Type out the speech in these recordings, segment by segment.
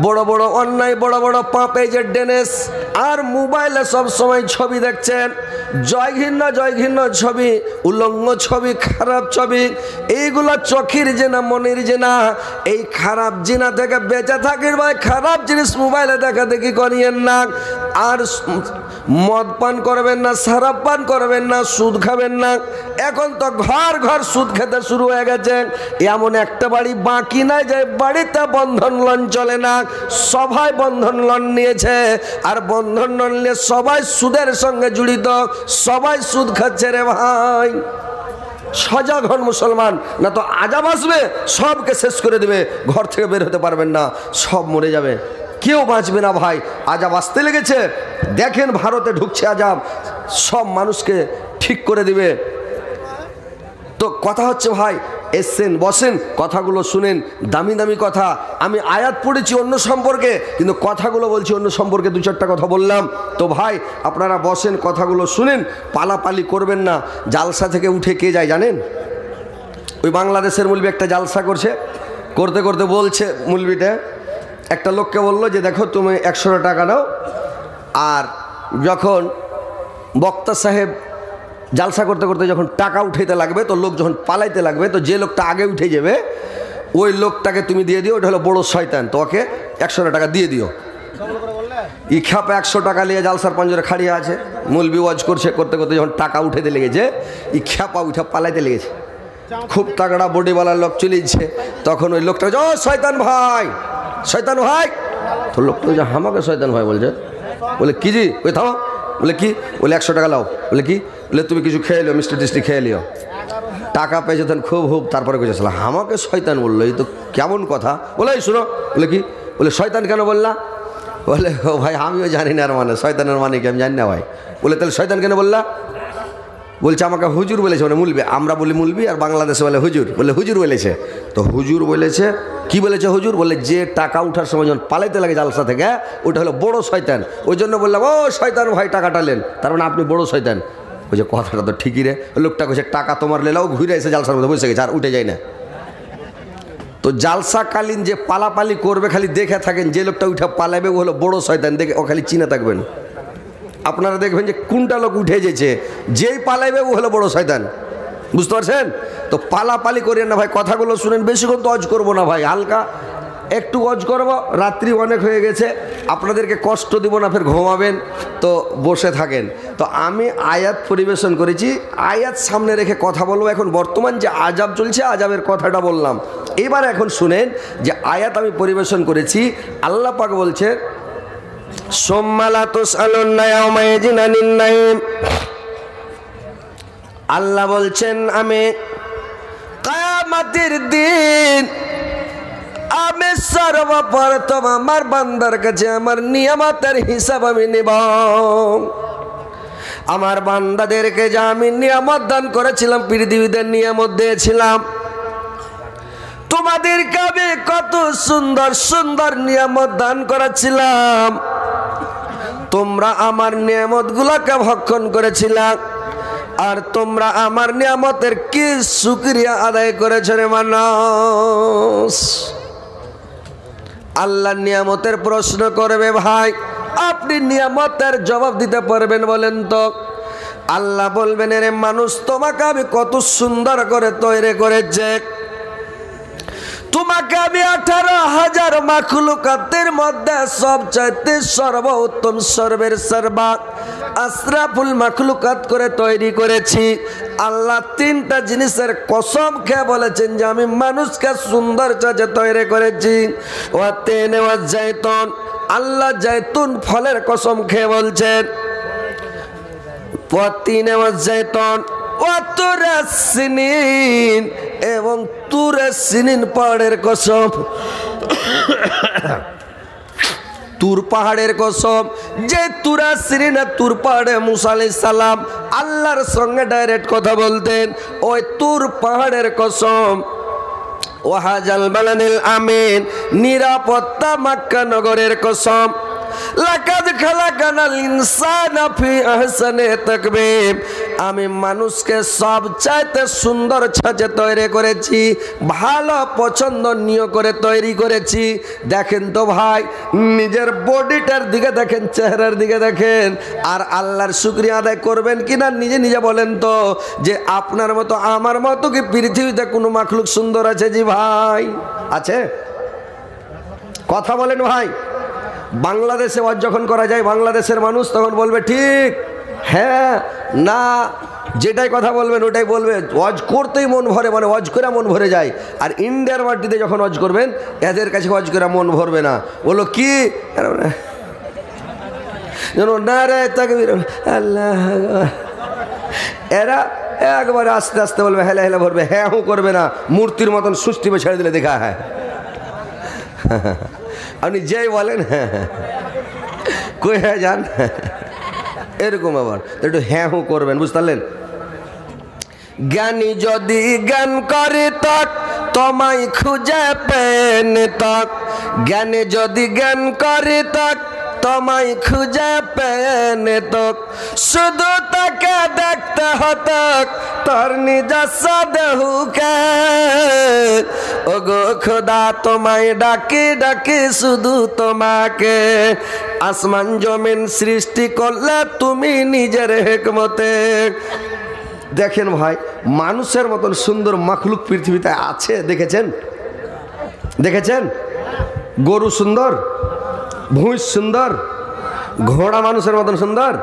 বড় বড় অন্যায়, বড় বড় পাপে যে ডেনেস, আর মোবাইলে সব সময় ছবি দেখছেন, জয়ঘিন্ন ছবি, উলঙ্গ ছবি, খারাপ ছবি, এইগুলা চোখের জেনা, মনের জেনা। এই খারাপ জিনা থেকে বেঁচে থাকির ভাই, খারাপ জিনিস মোবাইলে দেখা দেখি করিয়েন না। আর মদ পান করবেন না, শরাব পান করবেন না, সুদ খাবেন না। এখন তো ঘর ঘর সুদ খেতে শুরু হয়ে গেছে। এমন একটা বাড়ি বাকি নাই যে বাড়িতে বন্ধন লোন চলে না। সবাই বন্ধন লোন নিয়েছে, আর বন্ধন লোন নিয়ে সবাই সুদের সঙ্গে জড়িত, সবাই সুদ খাচ্ছে রে ভাই। সজাগ হন মুসলমান, না তো আজাব আসবে, সবকে শেষ করে দেবে, ঘর থেকে বের হতে পারবেন না, সব মরে যাবে, কেউ বাঁচবে না ভাই। আজাব আসতে লেগেছে, দেখেন ভারতে ঢুকছে আজাব, সব মানুষকে ঠিক করে দিবে। তো কথা হচ্ছে ভাই, এসছেন বসেন, কথাগুলো শুনেন, দামি দামি কথা। আমি আয়াত পড়েছি অন্য সম্পর্কে, কিন্তু কথাগুলো বলছি অন্য সম্পর্কে, দু চারটা কথা বললাম। তো ভাই আপনারা বসেন, কথাগুলো শুনেন, পালাপালি করবেন না। জালসা থেকে উঠে কে যায় জানেন? ওই বাংলাদেশের মুলবি একটা জালসা করছে, করতে করতে বলছে মুলবিটা, একটা লোককে বললো যে দেখো তুমি 100 টাকা দাও, আর যখন বক্তা সাহেব জালসা করতে করতে যখন টাকা উঠাইতে লাগবে, তো লোক যখন পালাইতে লাগবে, তো যে লোকটা আগে উঠে যাবে ওই লোকটাকে তুমি দিয়ে দিও, ওটা হলো বড় শয়তান, তো ওকে 100 টাকা দিয়ে দিও। ই খাপে 100 টাকা নিয়ে জালসার পাঞ্জরে খাড়িয়ে আছে, মুলবি ওয়াজ করছে, করতে করতে যখন টাকা উঠাইতে লেগেছে, ই খ্যাপা উঠা পালাইতে লেগেছে। খুব তাগড়া বডিওয়ালা লোক চলেছে, তখন ওই লোকটা ও শয়তান ভাই, শয়তান ভাই, তো লোকটা যে আমাকে শয়তান ভাই বলছে, বলে কি জি, ওই থামো, বলে কি, বলে 100 টাকা লাও, বলে কি, বলে তুমি কিছু খেয়ে লিও, মিষ্টি টিষ্টি খেয়ে লিও। টাকা পেয়েছে তখন খুব তারপরে কইছে আমাকে শয়তান বললো, এই তো কেমন কথা। বলে এই শুনো, বলে কি, বলে শয়তান কেন বললা? বলে ও ভাই আমিও জানি না, আর মানে শয়তানের মানে কি আমি জানি না ভাই। বলে তাহলে শয়তান কেন বললা? বলছে আমাকে হুজুর বলেছে, মানে মুলবি, আমরা বলি মুলবি আর বাংলাদেশে বলে হুজুর, বলে হুজুর বলেছে। তো হুজুর বলেছে, কি বলেছে হুজুর? বলে যে টাকা উঠার সময় যখন পালাইতে লাগে জালসা থেকে, ওটা হলো বড় শয়তান, ওই জন্য বললাম ও শয়তান ভাই টাকাটা নেন, তার মানে আপনি বড় শয়তান। ওই যে কথাটা তো ঠিকই রে, লোকটা কইছে টাকা তোমার লেলাও, ঘুরে এসে জালসার মধ্যে বসে গেছে, আর উঠে যায় না। তো জালসাকালীন যে পালাপালি করবে খালি দেখে থাকেন, যে লোকটা উঠে পালাবে ও হলো বড় শয়তান, দেখে ও খালি চিনে থাকবেন। আপনারা দেখবেন যে কোনটা লোক উঠে যেছে, যেই পালাইবে ও হলো বড় শয়তান, বুঝতে পারছেন? তো পালাপালি করেন না ভাই, কথাগুলো শুনেন, বেশিক্ষণ তো অজ করবো না ভাই, হালকা একটু অজ করবো, রাত্রি অনেক হয়ে গেছে, আপনাদেরকে কষ্ট দিব না, ফের ঘুমাবেন, তো বসে থাকেন। তো আমি আয়াত পরিবেশন করেছি, আয়াত সামনে রেখে কথা বলবো। এখন বর্তমান যে আজাব চলছে, আজাবের কথাটা বললাম, এবার এখন শুনেন যে আয়াত আমি পরিবেশন করেছি। আল্লাহ পাক বলছে আল্লাহ বলছেন আমি কিয়ামতের দিন আমি সর্বপ্রথম আমার বান্দার কাছে আমার নিয়ামতের হিসাব আমি নেব। আমার বান্দাদেরকে যে আমি নিয়ামত দান করেছিলাম, পৃথিবীতে নিয়ামত দিয়েছিলাম, তোমাদেরকে আমি কত সুন্দর সুন্দর নিয়ামত দান করেছিলাম, তোমরা আমার নিয়ামত গুলাকে ভক্ষণ করেছিলাম, আর তোমরা আমার নিয়ামতের কি শুকরিয়া আদায় করেছো রে মানুষ? আল্লাহ নিয়ামতের প্রশ্ন করবে, ভাই আপনি নিয়ামতের জবাব দিতে পারবেন বলেন তো? আল্লাহ বলবেন রে মানুষ, তোমাকে আমি কত সুন্দর করে তৈরি করেছে, তোমাকে আমি 18,000 মাখলুকাতের মধ্যে সবচাইতে সর্বোত্তম, সর্বের সর্বা আশরাফুল মাখলুকাত করে তৈরি করেছি। আল্লাহ 3টা জিনিসের কসম খেয়ে বলেছেন যে আমি মানুষকে সুন্দর চাচে তৈরি করেছি। ওয়া তিন ওয়া জাইতুন, আল্লাহ জাইতুন ফলের কসম খেয়ে বলছেন, ওয়া তিন ওয়া জাইতুন ওয়া তুরাসিনিন, এবং তুরাসিনিন পাহাড়ের কসম, তুর পাহাড়ের কসম। যে তুরাসিনিন তুর পাহাড়ে মুসা আলাইহিস সালাম আল্লাহর সঙ্গে ডাইরেক্ট কথা বলতেন, ওই তুর পাহাড়ের কসম। ওয়াহাজাল বালাদিল আমিন, নিরাপত্তা মক্কা নগরের কসম। লাকাদ খালাকানাল ইনসানা ফি আহসানি তাকবীম, আমি মানুষকে সবচাইতে সুন্দর সাজে তৈরি করেছি, ভালো পছন্দনীয় করে তৈরি করেছি। দেখেন তো ভাই, নিজের বডিটার দিকে দেখেন, চেহারার দিকে দেখেন, আর আল্লাহর শুকরিয়া আদায় করবেন কিনা নিজে নিজে বলেন তো, যে আপনার মতো আমার মতো কি পৃথিবীতে কোনো মাখলুক সুন্দর আছে? জি ভাই, আছে? কথা বলেন ভাই। বাংলাদেশে ওয়াজ যখন করা যায়, বাংলাদেশের মানুষ তখন বলবে ঠিক, হ্যাঁ, না, যেটাই কথা বলবেন ওটাই বলবে। ওয়াজ করতেই মন ভরে, মানে ওয়াজ করে মন ভরে যায়। আর ইন্ডিয়ার মাটিতে যখন ওয়াজ করবেন, এদের কাছে ওয়াজ করে মন ভরবে না। বলো কি না রে তাকবীর, আল্লাহ, এরা একবারে আস্তে আস্তে বলবে, হেলা হেলা ভরবে, হ্যাঁ হু করবে না, মূর্তির মতন সুষ্টিবে ছেড়ে দিলে দেখা হয়। আপনি যেই বলেন হ্যাঁ হ্যাঁ কই হ্যাঁ যান, এরকম আবার একটু হ্যাঁ হু করবেন, বুঝতে পারলেন? জ্ঞানী যদি জ্ঞান করে তক তোমায় খুঁজে পেন তক, জ্ঞানী যদি জ্ঞান করে তক তোমায় খুঁজে পেন তক, শুধু তাকে দেখতে হতক তোর নিজস্ব দেহুকে। ওগো খোদা তোমায় ডাকি ডাকি শুধু তোমাকে, আসমান জমিন সৃষ্টি করলে তুমি নিজের হিকমতে। দেখেন ভাই, মানুষের মতন সুন্দর মাখলুক পৃথিবীতে আছে? দেখেছেন? দেখেছেন? গরু সুন্দর, ভুঁস সুন্দর, ঘোড়া মানুষের মতন সুন্দর,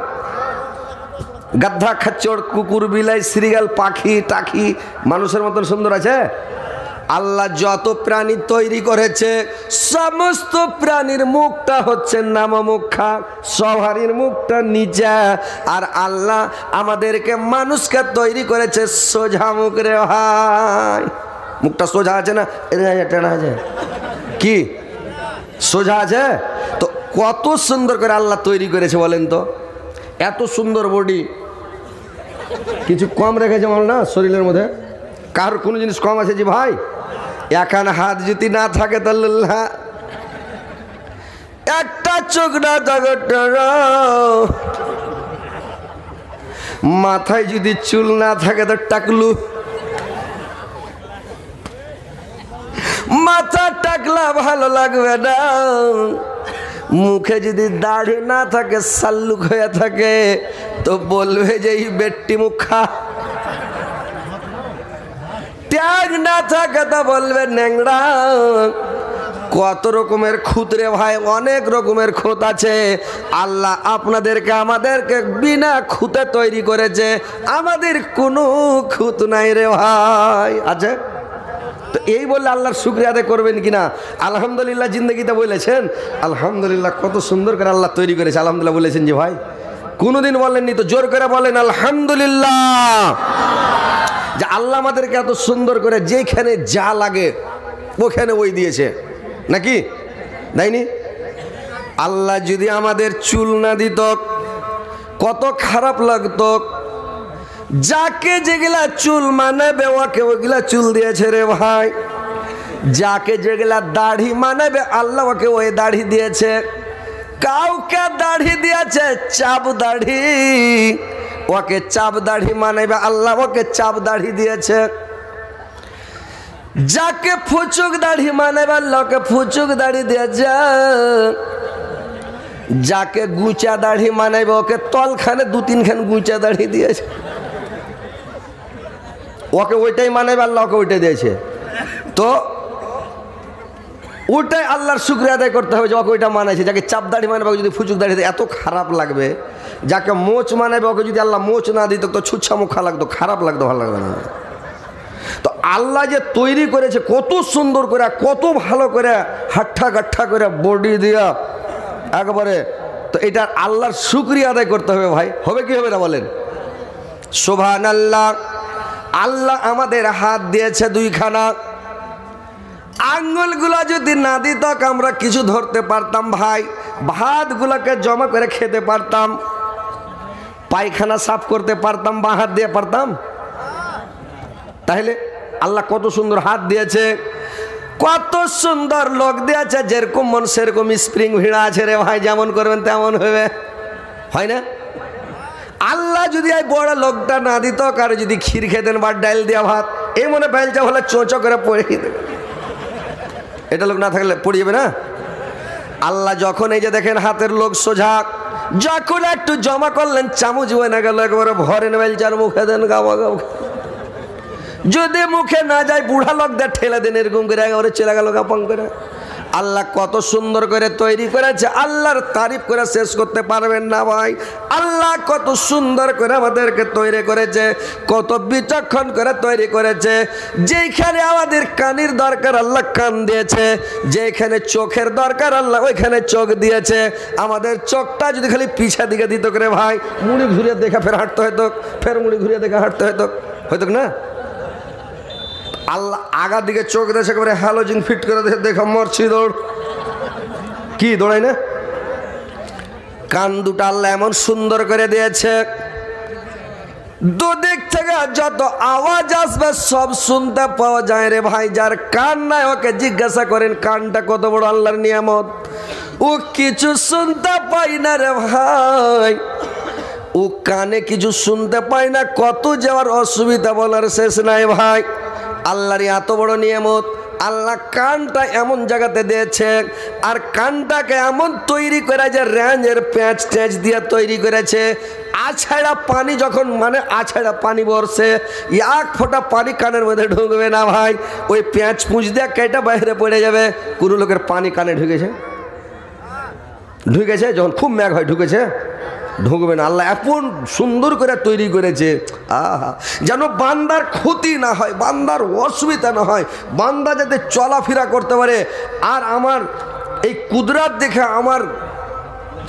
গাধা খাচ্চড় কুকুর বিলাই শ্রীগাল পাখি টাকি মানুষের মতন সুন্দর আছে? আল্লাহ যত প্রাণী তৈরি করেছে সমস্ত প্রাণীর মুখটা হচ্ছে নামমুখা, সবারই মুখটা নিচে। আর আল্লাহ আমাদেরকে মানুষকে তৈরি করেছে সোজা মুখ রে ভাই। মুখটা সোজা আছে না? টেনা আছে কি? সোজা আছে তো। কত সুন্দর করে আল্লাহ তৈরি করেছে বলেন তো? এত সুন্দর বডি, কিছু কম রেখেছে আমার না শরীরের মধ্যে? কার কোনো জিনিস কম আছে? জি ভাই, এখান হাত যদি না থাকে তাহলে একটা চোখ না থাকে, মাথায় যদি চুল না থাকে তো টাকলু, মাথা টাকলা ভালো লাগবে না, মুখে যদি দাড়ি না থাকে সাল্লুক হয়ে থাকে তো বলবে যে এই বেট্টি মুখা, ট্যাগ না থাকে তা বলবে ন্যাংরা। কত রকমের খুঁত রে ভাই, অনেক রকমের খুঁত আছে। আল্লাহ আপনাদেরকে আমাদেরকে বিনা খুঁতে তৈরি করেছে, আমাদের কোনো খুঁত নাই রে ভাই। আছে তো এই বললে আল্লাহর শুকরিয়া আদায় করবেন কিনা? আলহামদুলিল্লাহ জিন্দগিতে বলেছেন আলহামদুলিল্লাহ, কত সুন্দর করে আল্লাহ তৈরি করেছে আলহামদুলিল্লাহ বলেছেন জি ভাই? কোনোদিন বলেননি তো? জোর করে বলেন আলহামদুলিল্লাহ, যে আল্লাহ আমাদেরকে এত সুন্দর করে যেখানে যা লাগে ওখানে ওই দিয়েছে, নাকি দেয়নি? আল্লাহ যদি আমাদের চুল না দিত কত খারাপ লাগতো। যাকে যেগুলা চুল মানাবে ওকে ওইগুলা চুল দিয়েছে রে ভাই। যাকে যেগুলা দাড়ি মানাবে আল্লাহ ওকে ওই দাড়ি দিয়েছে। কাউকে দাড়ি দিয়েছে চাপ দাড়ি, ওকে চাপ দাড়ি মানাবে আল্লাহ ওকে চাপ দাড়ি দিয়েছে। যাকে ফুচুক দাড়ি মানাবে আল্লাহ ওকে ফুচুক দাড়ি দিয়েছে। যাকে গুচা দাড়ি মানাবে ওকে তলখানে দু তিনখান গুচা দাড়ি দিয়েছে। ওকে ওইটাই মানাবে আল্লাহ ওকে ওইটাই দিয়েছে। তো ওইটাই আল্লাহর শুকরিয়া আদায় করতে হবে যে ওকে ওইটা মানাইছে। যাকে চাপ দাড়ি মানাবে ওকে যদি ফুচুক দাড়ি দেয় এত খারাপ লাগবে। যাকে মোচ মানাবে ওকে যদি আল্লাহ মোচ না দিত তো ছুচ্ছা মুখা লাগতো, খারাপ লাগতো, ভালো লাগতো না। তো আল্লাহ যে তৈরি করেছে কত সুন্দর করে, কত ভালো করে, হাট্টা গাঠা করে বডি দিয়া একবারে, তো এটা আল্লাহর শুকরিয়া আদায় করতে হবে ভাই। হবে কি হবে না বলেন? সুবহানাল্লাহ। আল্লাহ আমাদের হাত দিয়েছে দুইখানা, আঙ্গুলগুলো যদি না দিত আমরা কিছু ধরতে পারতাম ভাই, ভাতগুলোকে জমা করে খেতে পারতাম, পায়খানা সাফ করতে পারতাম, বাঁ হাত দিয়ে পারতাম? তাহলে আল্লাহ কত সুন্দর হাত দিয়েছে। কত সুন্দর লোক দিয়েছে, যেরকম মন সেরকম স্প্রিং ভিড়া আছে রে ভাই, যেমন করবেন তেমন হবে, হয় না? আল্লাহ যদি এই বড় লোকটা না দিত, কারো যদি ক্ষীর খেতেন বা ডাল দেওয়া ভাত, এই মনে বেলচা হলে চোঁচো করে পড়ে দেবে, এটা লোক না থাকলে পড়ে যাবে না? আল্লাহ যখন এই যে দেখেন হাতের লোক সোজা, যখন একটু জমা করলেন চামচ বয়ে না গেল, একেবারে ভরেন বেলচার মুখে দেন গাওয়া গাও, যদি মুখে না যায় বুড়া লোকদের ঠেলে দেন এরকম করে একেবারে চলে গেল গাপাং করে। আল্লাহ কত সুন্দর করে তৈরি করেছে, আল্লাহর তারিফ করে শেষ করতে পারবেন না ভাই। আল্লাহ কত সুন্দর করে আমাদেরকে তৈরি করেছে, কত বিচক্ষণ করে তৈরি করেছে। যেখানে আমাদের কানের দরকার আল্লাহ কান দিয়েছে, যেখানে চোখের দরকার আল্লাহ ওইখানে চোখ দিয়েছে। আমাদের চোখটা যদি খালি পিছা দিকে দিত করে ভাই, মুড়ি ঘুরিয়ে দেখা ফের হাঁটতে হয়তো, ফের মুড়ি ঘুরিয়ে দেখা হাঁটতে হয়তো, হয়তো না? আল্লাহ আগার দিকে চোখ দিয়েছে, একেবারে হ্যালোজিন ফিট করে দেখা মরছি দৌড়, কি দৌড়াই না? কান দুটো আল্লাহ এমন সুন্দর করে দিয়েছে, দুদিক থেকে যত আওয়াজ আসবে সব শুনতে পাওয়া যায় রে ভাই। যার কান নাই ওকে জিজ্ঞাসা করেন কানটা কত বড় আল্লাহর নিয়ামত, ও কিছু শুনতে পাই না রে ভাই, ও কানে কিছু শুনতে পাই না, কত যাওয়ার অসুবিধা বলার শেষ নাই ভাই। আল্লাহর এত বড় নিয়ামত, আল্লাহ কানটা এমন জায়গাতে দিয়েছে, আর কানটাকে এমন তৈরি করে যে রেঞ্জের প্যাঁচ ট্যাঁচ দিয়ে তৈরি করেছে। আছাড়া পানি যখন মানে আছাড়া পানি বর্ষে, এক ফোঁটা পানি কানের মধ্যে ঢুকবে না ভাই, ওই প্যাঁচ পুঁজ দিয়ে কেটে বাইরে পড়ে যাবে। কোনো লোকের পানি কানে ঢুকেছে যখন খুব ম্যাঘ হয়, ঢুকবে না। আল্লাহ এমন সুন্দর করে তৈরি করেছে, আহা, যেন বান্দার ক্ষতি না হয়, বান্দার অসুবিধা না হয়, বান্দা যাতে চলাফেরা করতে পারে। আর আমার এই কুদরাত দেখে,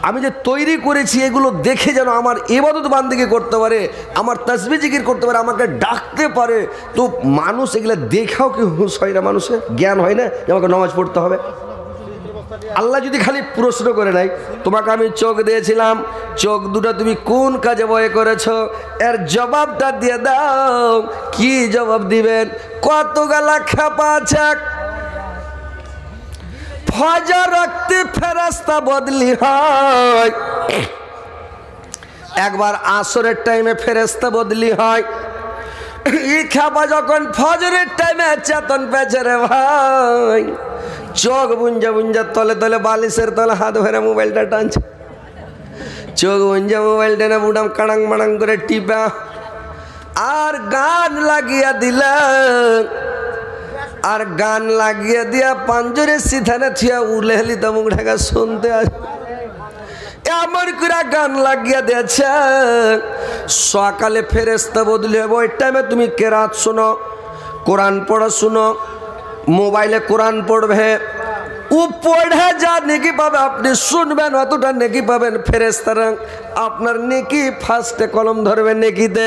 আমি যে তৈরি করেছি এগুলো দেখে যেন আমার ইবাদত বান্দিকে করতে পারে, আমার তাসবিহ জিকির করতে পারে, আমাকে ডাকতে পারে। তো মানুষ এগুলো দেখাও কি হুঁশ হয় না, মানুষের জ্ঞান হয় না যে আমাকে নামাজ পড়তে হবে? আল্লাহ যদি খালি প্রশ্ন করে নাই, তোমাকে আমি চোখ দিয়েছিলাম, চোখ দুটো তুমি কোন কাজে ব্যয় করেছো, এর জবাবটা দিয়ে দাও। কি জবাব দিবেন? কত গালা খেপা আছে। ফজর রাখতে ফেরেশতা বদলি হয়, একবার আসরের টাইমে ফেরেশতা বদলি হয়। এই খেপা যখন ফজরের টাইমে চেতন পেয়েছে রে ভাই, চোখ বুঞ্জা তলে তলে বালিশের তলে হাত ভরে মোবাইলটা টানছে, চোখ বুঞ্জা মোবাইল টেনে বুড়াম কাড়াং মাড়াং করে টিপা, আর গান লাগিয়ে দিলেন, আর গান লাগিয়ে দিয়া পাঞ্জরে সিথানে থিয়া উলেহলি তামুক ঢাকা শুনতে আসে, এমন করে গান লাগিয়ে দিয়েছে। সকালে ফেরেশতা বদলি হবে, ওই টাইমে তুমি কেরাত শোনো, কোরআন পড়া শুনো, মোবাইলে কোরআন পড়বে, ও পড়ে যা নেকি পাবে আপনি শুনবেন অতটা নেকি পাবেন। ফেরেশতারা আপনার নেকি ফার্স্টে কলম ধরবে নেকিতে,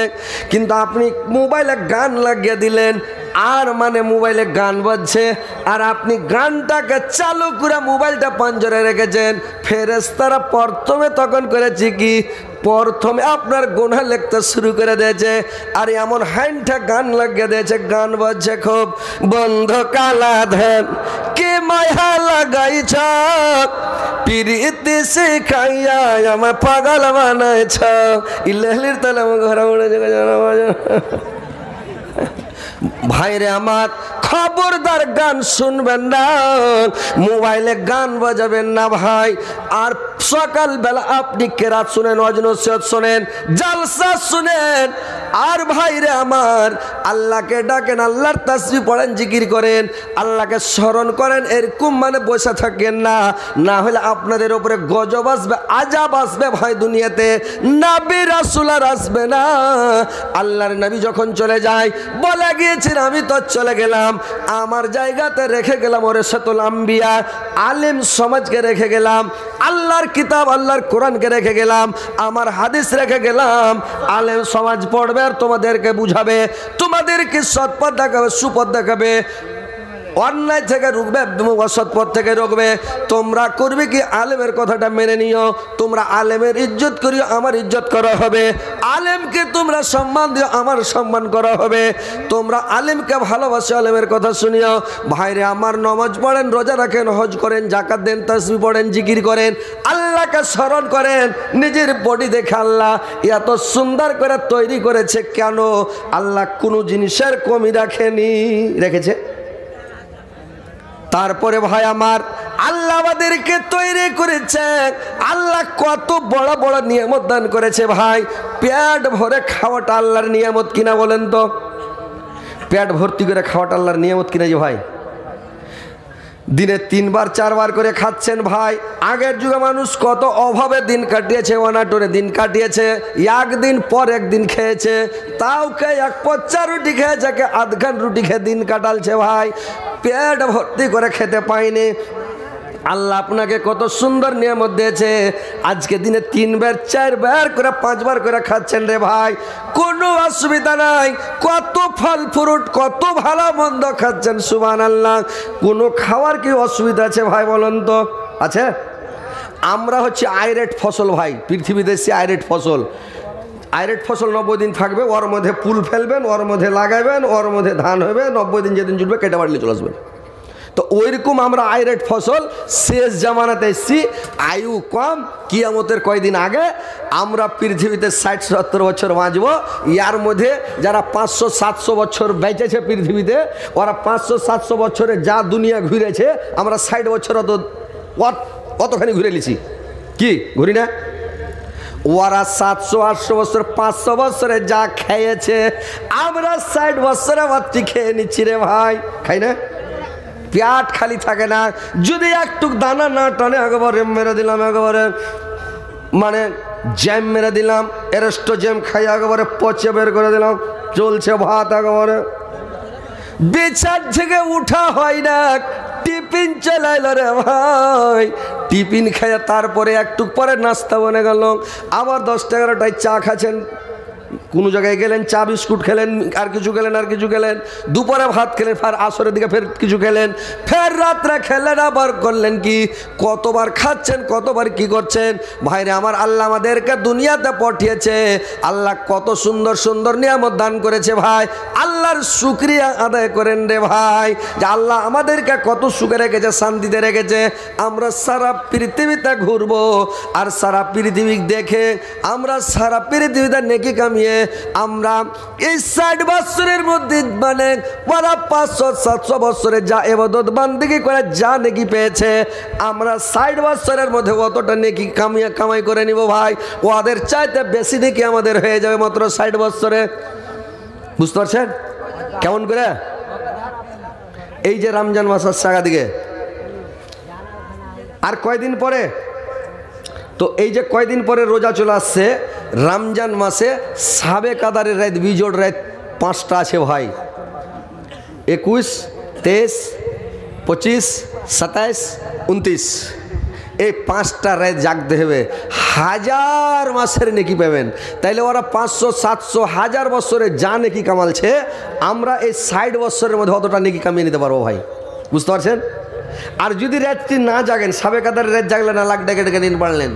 কিন্তু আপনি মোবাইলে গান লাগিয়ে দিলেন, আর মানে মোবাইলে গান বাজছে, আর আপনি গানটাকে চালু করে মোবাইলটা পাঞ্জরে রেখেছেন। ফেরেশতারা প্রথমে তখন করেছে কি, প্রথমে আপনার গুনাহ লিখতে শুরু করে দিয়েছে, আর এমন হাইনটা গান লাগিয়ে দিয়েছে, গান বাজছে খুব, বন্ধ কালা ধ্যান কে মায়া লাগাইছ, পিরিতি শিখাইয়া আমার পাগল বানাইছ, ইলেহলির তালে আমার ঘরে উড়ে ভাইরে আমার, খবরদার গান শুনবেন না, মোবাইলে গান বাজাবেন না ভাই। আর সকালবেলা আপনি কেরাত শুনেন, ওয়াজ নসিহত শুনেন, জালসা শুনেন, আর ভাইরে আমার আল্লাহকে ডাকেন, আল্লাহর তাসবিহ পড়েন, জিকির করেন, আল্লাহকে স্মরণ করেন, এরকম মানে বসে থাকেন না, না হলে আপনাদের উপরে গজব আসবে, আযাব আসবে ভাই দুনিয়াতে, নবী রাসূল আর আসবে না। আল্লাহর নবী যখন চলে যায় বলে গিয়েছেন, আমি তো চলে গেলাম, আমার জায়গাতে রেখে গেলাম ওরাসাতুল আম্বিয়া, আলেম সমাজকে রেখে গেলাম, আল্লাহর কিতাব আল্লাহর কোরআনকে রেখে গেলাম, আমার হাদিস রেখে গেলাম। আলেম সমাজ পড়বে আর তোমাদেরকে বুঝাবে, তোমাদেরকে সৎপথ দেখাবে, সুপথ দেখাবে। অন্যায় থেকে রুখবে, অসৎ পথ থেকে রুখবে। তোমরা করবে কি আলেমের কথাটা মেনে নিও, তোমরা আলেমের ইজ্জত করিও, আমার ইজ্জত করা হবে। আলেমকে তোমরা সম্মান দিও, আমার সম্মান করা হবে। তোমরা আলেমকে ভালোবাসো, আলেমের কথা শুনিও। ভাইরে আমার, নমাজ পড়েন, রোজা রাখেন, হজ করেন, জাকাত দেন, তাসবিহ পড়েন, জিকির করেন, আল্লাহকে স্মরণ করেন। নিজের বডি দেখে আল্লাহ এত সুন্দর করে তৈরি করেছে, কেন আল্লাহ কোনো জিনিসের কমি রাখেনি? রেখেছে। তারপরে ভাই আমার, আল্লাহ আমাদেরকে তৈরি করেছে, আল্লাহ কত বড় বড় নিয়ামত দান করেছে ভাই। পেট ভরে খাওয়াটা আল্লাহর নিয়ামত কিনা বলেন তো? পেট ভর্তি করে খাওয়াটা আল্লাহর নিয়ামত কিনা যে ভাই? দিনে 3 বার 4 বার করে খাচ্ছেন ভাই। আগের যুগে মানুষ কত অভাবে দিন কাটিয়েছে, অনাটনে দিন কাটিয়েছে, একদিন পর একদিন খেয়েছে, তাও কে 1 পচ্চা রুটি খেয়েছে, কে আধখান রুটি খেয়ে দিন কাটালছে ভাই। পেট ভর্তি করে খেতে পাইনি। আল্লাহ আপনাকে কত সুন্দর নিয়ামত দিয়েছে, আজকে দিনে 3 বার 4 বার করে 5 বার করে খাচ্ছেন রে ভাই, কোনো অসুবিধা নাই। কত ফল ফ্রুট, কত ভালো মন্দ খাচ্ছেন, সুবহানাল্লাহ। কোনো খাওয়ার কি অসুবিধা আছে ভাই বলেন তো? আছে? আমরা হচ্ছে আইরেট ফসল ভাই, পৃথিবীতে এসে আইরেট ফসল। আইরেট ফসল 90 দিন থাকবে, ওর মধ্যে পুল ফেলবেন, ওর মধ্যে লাগাবেন, ওর মধ্যে ধান হবে, 90 দিন যেদিন জুটবে কেটে বাড়লে চলে আসবেন। তো ওইরকম আমরা আইরেট ফসল শেষ জামানাতে এসেছি, আয়ু কম, কিয়ামতের কয়দিন আগে আমরা পৃথিবীতে 60-70 বছর বাঁচবো। ইয়ার মধ্যে যারা 500-700 বছর বেঁচেছে পৃথিবীতে, ওরা 500-700 বছরে যা দুনিয়া ঘুরেছে, আমরা 60 বছর অতখানি ঘুরে নিছি। কি ঘুরি না? ওরা 700-800 বছর, 500 বছরে যা খেয়েছে, আমরা 60 বছরে বাচ্চি খেয়ে নিচ্ছি রে ভাই। খাই না? পেট খালি থাকে না, যদি একটু দানা না টানে একেবারে মেরে দিলাম, একেবারে মানে জ্যাম মেরে দিলাম, এরেস্টো জ্যাম খাই একেবারে পচে বের করে দিলাম, চলছে ভাত একেবারে। বিছান থেকে উঠা হয় না, টিফিন চালাইল রে ভাই। টিফিন খাইয়া তারপরে একটু পরে নাস্তা বনে গেল, আবার 10-11টায় চা খাচ্ছেন, কোনো জায়গায় গেলেন, চা বিস্কুট খেলেন, আর কিছু খেলেন, আর কিছু খেলেন, দুপুরে ভাত খেলেন, ফের আসরের দিকে ফের কিছু খেলেন, ফের রাত্রে খেলেন, আবার করলেন কি? কতবার খাচ্ছেন, কতবার কি করছেন ভাইরে আমার? আল্লাহ আমাদেরকে দুনিয়াতে পাঠিয়েছে, আল্লাহ কত সুন্দর সুন্দর নিয়ামত দান করেছে ভাই। আল্লাহর শুকরিয়া আদায় করেন রে ভাই, যে আল্লাহ আমাদেরকে কত সুখে রেখেছে, শান্তিতে রেখেছে। আমরা সারা পৃথিবীতে ঘুরবো, আর সারা পৃথিবী দেখে আমরা সারা পৃথিবীতে নেকি কামিয়ে আমরা এই 60 বছরের মধ্যে, মানে 500-700 বছরে যা ইবাদত বান্দেগি করে যা নেকি পেয়েছে, আমরা 60 বছরের মধ্যে অতটা নেকি কামাই করে নিব ভাই। ওদের চাইতে বেশি নেকি আমাদের হয়ে যাবে মাত্র 60 বছরে। বুঝতে পারছেন কেমন করে? এই যে রমজান মাস আসছে দিকে, আর কয়দিন পরে, তো এই যে কয়দিন পরে রোজা চলে আসছে, রমজান মাসে সাবে কাদারের রাত, বিজোড় রাত 5টা আছে ভাই। 21, 23, 25, 27, 29, এই 5টা রাত জাগতে হবে, 1000 মাসের নেকি পাবেন। তাইলে ওরা 500-700 1000 বছরে যা নেকি কামালছে, আমরা এই 60 বছরের মধ্যে অতটা নেকি কামিয়ে নিতে পারবো ভাই। বুঝতে পারছেন? আর যদি রাতটি না জাগেন, সাবে কাদারের রাত জাগলেন, না লাখ ডেকে ডেকে দিন পারলেন,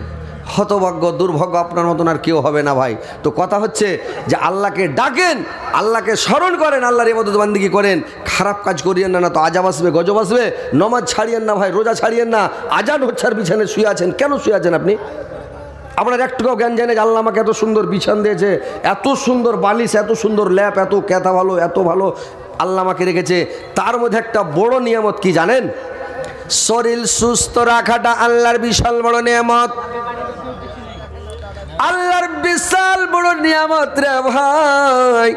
হতভাগ্য দুর্ভাগ্য আপনার মতন আর কেউ হবে না ভাই। তো কথা হচ্ছে যে আল্লাহকে ডাকেন, আল্লাহকে স্মরণ করেন, আল্লাহর ইবাদত বান্দিগি করেন, খারাপ কাজ করিয়েন না, না তো আজাব আসবে, গজব আসবে। নমাজ ছাড়িয়েন না ভাই, রোজা ছাড়িয়েন না। আজান হচ্ছে আর বিছানে শুয়ে আছেন, কেন শুয়ে আছেন আপনি? আপনার একটুও জ্ঞান জানে যে আল্লাহ আমাকে এত সুন্দর বিছান দিয়েছে, এত সুন্দর বালিশ, এত সুন্দর ল্যাপ, এত ক্যাথা ভালো, এত ভালো আল্লাহ আমাকে রেখেছে। তার মধ্যে একটা বড় নিয়ামত কি জানেন? শরীর সুস্থ রাখাটা আল্লাহর বিশাল বড় নিয়ামত, আল্লাহর বিশাল বড় নিয়ামত রে ভাই।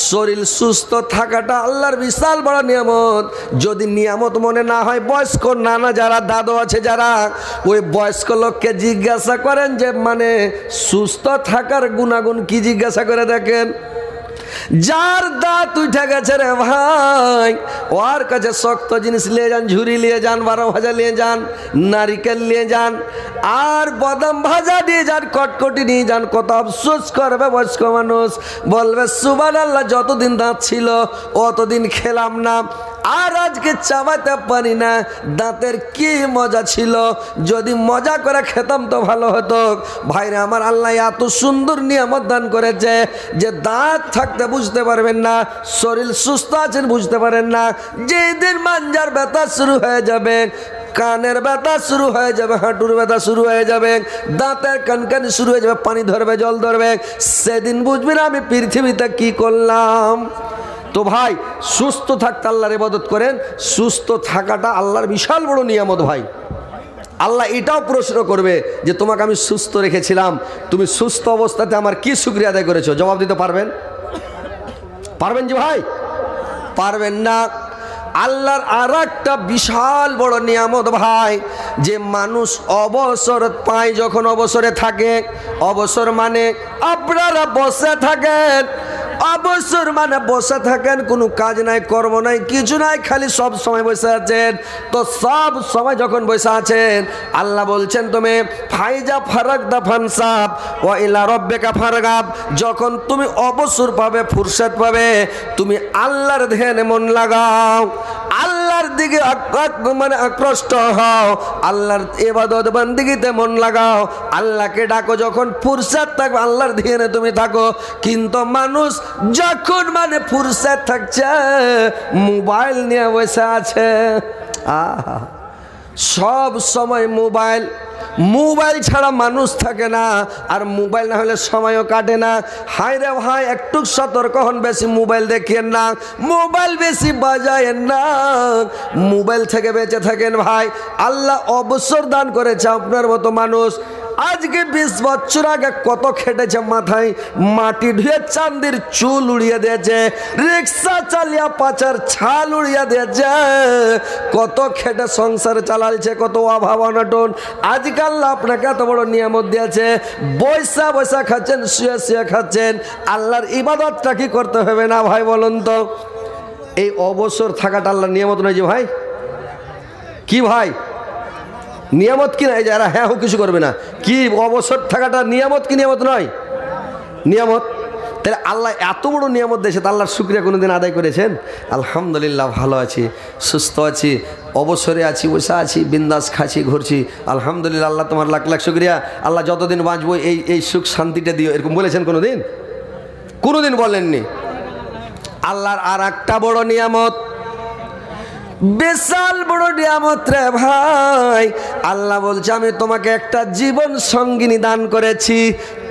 শরীর সুস্থ থাকাটা আল্লাহর বিশাল বড় নিয়ামত। যদি নিয়ামত মনে না হয়, বয়স্ক নানা যারা দাদু আছে, যারা ওই বয়স্ক লোককে জিজ্ঞাসা করেন যে মানে সুস্থ থাকার গুণাগুণ কি, জিজ্ঞাসা করে দেখেন। যার দাঁত উঠে গেছে রে ভাই, ওর কাছে শক্ত জিনিস নিয়ে যান, ঝুরি নিয়ে যান, 12 ভাজা নিয়ে যান, নারিকেল নিয়ে যান, আর বাদাম ভাজা নিয়ে যান, কটকটি নিয়ে যান। কত আফসোস করবে বয়স্ক মানুষ, বলবে সুবহানাল্লাহ, যতদিন দাঁত ছিল অতদিন খেলাম না, আর আজকে চাবাতে পারি না। দাঁতের কি মজা ছিল, যদি মজা করে খেতাম তো ভালো হতো। ভাইরা আমার, আল্লাহ এত সুন্দর নিয়ামত দান করেছে যে দাঁত থাকতে বুঝতে পারবেন না, শরীর সুস্থ আছেন বুঝতে পারেন না। যেদিন মাঞ্জার ব্যথা শুরু হয়ে যাবে, কানের ব্যথা শুরু হয়ে যাবে, হাঁটুর ব্যথা শুরু হয়ে যাবে, দাঁতের কানকানি শুরু হয়ে যাবে, পানি ধরবে, জল ধরবে, সেদিন বুঝবেন আমি পৃথিবীতে কি করলাম। তো ভাই, সুস্থ থাকতে আল্লাহর ইবাদত করেন। সুস্থ থাকাটা আল্লাহর বিশাল বড় নিয়ামত ভাই। আল্লাহ এটাও প্রশ্ন করবে যে তোমাকে আমি সুস্থ রেখেছিলাম, তুমি সুস্থ অবস্থাতে আমার কি শুকরিয়া আদায় করেছো? জবাব দিতে পারবেন? পারবেন যে ভাই? পারবেন না। আল্লাহর আর একটা বিশাল বড় নিয়ামত ভাই, যে মানুষ অবসর পায়, যখন অবসরে থাকে, অবসর মানে আপনারা বসে থাকেন, অবসর মানে বসে থাকেন, কোনো কাজ নাই, কর্ম নাই, কিছু নাই, খালি সব সময় বসে আছেন। তো সব সময় যখন বসে আছেন, আল্লাহ বলছেন তুমি ফাইজা ফারাগদা ফানসাব ওয়া ইলা রাব্বিকা ফারগাব, যখন তুমি অবসর পাবে, ফুরসত পাবে, তুমি আল্লাহর ধ্যানে মন লাগাও, আল্লাহর দিকে মানে আকৃষ্ট হও, আল্লাহর ইবাদত বান্দিগিতে মন লাগাও, আল্লাহকে ডাকো। যখন ফুরসত থাকবে আল্লাহর ধ্যানে তুমি থাকো। কিন্তু মানুষ যখন মানে ফুরসত থাকছে, মোবাইল নিয়ে বসে আছে, সব সময় মোবাইল, মোবাইল ছাড়া মানুষ থাকে না, আর মোবাইল না হলে সময়ও কাটে না। হায় রে ভাই, একটু সতর্ক হন, বেশি মোবাইল দেখেন না, মোবাইল বেশি বাজায়েন না, মোবাইল থেকে বেঁচে থাকেন ভাই। আল্লাহ অবসর দান করেছে আপনার মতো মানুষ। আজকে 20 বছর আগে কত খেটেছে, মাথায় মাটি ধুয়ে চান্দির চুল উড়িয়ে দিয়েছে, রিক্সা চালিয়ে পাচার ছাল উড়িয়ে দিয়েছে, কত খেটে সংসার চালালছে, কত অভাব অনটন। আজকাল আপনাকে এত বড় নিয়ামত দিয়েছে, বৈশা বৈশা খাচ্ছেন, শুয়ে শুয়ে খাচ্ছেন, আল্লাহর ইবাদতটা কি করতে হবে না ভাই বলুন তো? এই অবসর থাকাটা আল্লাহর নিয়ামত নয় যে ভাই? কি ভাই নিয়ামত কি? নাই যারা হ্যাঁ কিছু করবে না, কি অবসর থাকাটা নিয়ামত কি নিয়ামত নয়? নিয়ামত। তাহলে আল্লাহ এত বড় নিয়ামত দিয়েছে, তা আল্লাহর শুকরিয়া কোনোদিন আদায় করেছেন? আলহামদুলিল্লাহ, ভালো আছি, সুস্থ আছি, অবসরে আছি, বসে আছি, বিন্দাস খাচ্ছি, ঘুরছি, আলহামদুলিল্লাহ। আল্লাহ তোমার লাখ লাখ শুকরিয়া। আল্লাহ যতদিন বাঁচবো এই সুখ শান্তিটা দিও, এরকম বলেছেন কোনোদিন? কোনোদিন বলেননি। আল্লাহর আর একটা বড় নিয়ামত, বিশাল বড় নিয়ামত রে ভাই। আল্লাহ বলছে আমি তোমাকে একটা জীবন সঙ্গিনী দান করেছি,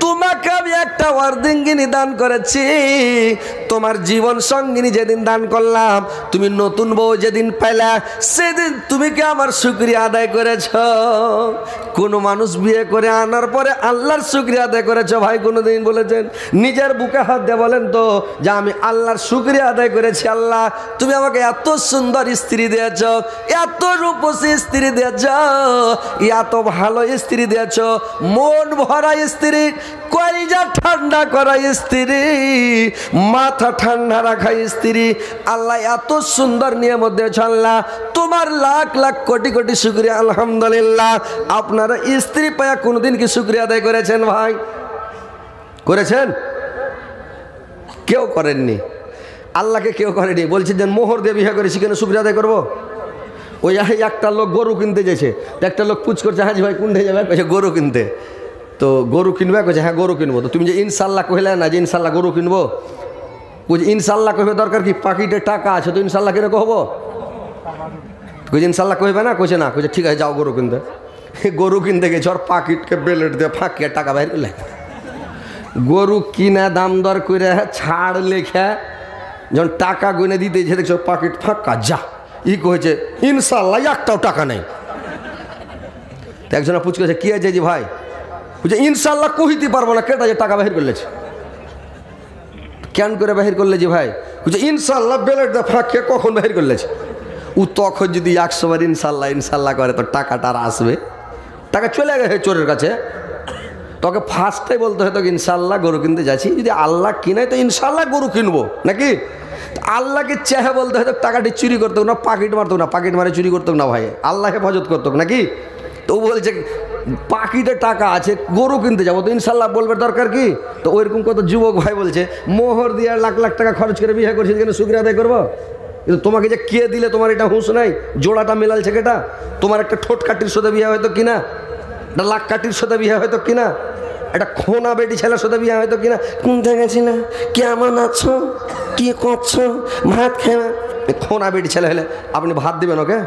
তোমাকে আমি একটা ওয়ার্দিঙ্গিনী দান করেছি। তোমার জীবন সঙ্গিনী যেদিন দান করলাম, তুমি নতুন বউ যেদিন পেলা, সেদিন তুমি কি আমার শুকরিয়া আদায় করেছ? কোন মানুষ বিয়ে করে আনার পরে আল্লাহর শুকরিয়া আদায় করেছ ভাই কোনোদিন বলেছেন? নিজের বুকে হাত দিয়ে বলেন তো যে আমি আল্লাহর শুকরিয়া আদায় করেছি। আল্লাহ তুমি আমাকে এত সুন্দর স্ত্রী দিয়েছ, এত রূপসী স্ত্রী দিয়েছ, এত ভালো স্ত্রী দিয়েছ, মন ভরা স্ত্রী, কলিজা ঠান্ডা করা স্ত্রী, মাথা ঠান্ডা রাখা স্ত্রী। আল্লাহ এত সুন্দর নিয়ামত দিয়েছ, আল্লাহ তোমার লাখ লাখ কোটি কোটি শুকরিয়া। আলহামদুলিল্লাহ। আপনারা স্ত্রী পায়া কোনোদিন কি শুকরিয়া আদায় করেছেন ভাই? করেছেন? কেউ করেননি। আল্লাহকে কেউ করেনি। বলছে যে মোহর দিয়ে বিয়ে করে সেখানে শুকরিয়া আদায় করবো? ওই একটা লোক গরু কিনতে যেছে, একটা লোক পুছ করছে, হাজি ভাই কোনটা যাবে? গরু কিনতে। তো গরু কিনবে, কইছে হ্যাঁ গরু কিনবো। তো তুমি যে ইনশাল্লাহ কহিলে না যে ইনশাল্লাহ গরু কিনবো, কইছে ইনশাল্লাহ কইবে দরকার কি, পাকিটে টাকা আছে তো ইনশাল্লাহ কিনে কহবো? কইছে ইনশাল্লাহ কইবে না? কইছে না। কইছে ঠিক আছে যাও গরু কিনতে। গরু কিনতে গেছে, ওর পাকিটকে বেলেট দিয়ে ফাঁকিয়ে টাকা বাইর করলে, গরু কিনে দাম দর করে ছাড় লেখা যখন টাকা গুনে দিতে দেখছো পাকিট ফাঁকা, যা ই কইছে ইনশাল্লাহ একটাও টাকা নেই। তো একজনে পুছ করেছে কি আছে যে ভাই? বুঝছে ইনশাল্লাহ কহিতে পারবো না, কেটা যে টাকা বাহির করলেছে। কেন করে বাহির করলে যে ভাই? বুঝছে ইনশাল্লাহ বেলেট দিয়ে ফাঁকিয়ে কখন বাহির করলেছে। ও তখন যদি 100 বার ইনশাল্লাহ ইনশাল্লাহ করে তো টাকাটা আর আসবে? টাকা চলে গেছে চোরের কাছে। তোকে ফার্স্টে বলতে হয় তোকে ইনশাল্লাহ গরু কিনতে যাচ্ছি, যদি আল্লাহ কিনাই তো ইনশাল্লাহ গরু কিনবো নাকি? আল্লাহকে চেহে বলতে হয় তো টাকাটি চুরি করতো না, পাকিট মারতো না, পাকিট মারে চুরি করতো না ভাই, আল্লাহ হেফাজত করতো নাকি? তো বলছে পাকিটে টাকা আছে, গরু কিনতে যাবো, তো ইনশাল্লাহ বলবে দরকার কি? তো ওইরকম কত যুবক ভাই বলছে মোহর দিয়ে লাখ লাখ টাকা খরচ করে বিয়ে করছে, যেখানে শুকরিয়া আদায় করবো? কিন্তু তোমাকে যে কে দিলে তোমার এটা হুঁশ নাই, জোড়াটা মেলালছে কেটা? তোমার একটা ঠোঁট কাটির সাথে বিয়ে হয়তো কিনা, একটা লাক কাটির সাথে বিয়ে হয়তো কিনা, একটা খোনা বেটি ছেলের সাথে বিয়ে হয়তো কিনা। কোনটা গেছি না, কেমন আছো, কি করছো, ভাত খেয়ে? খোনা বেটি ছেলে হলে আপনি ভাত দিবেন ওকে?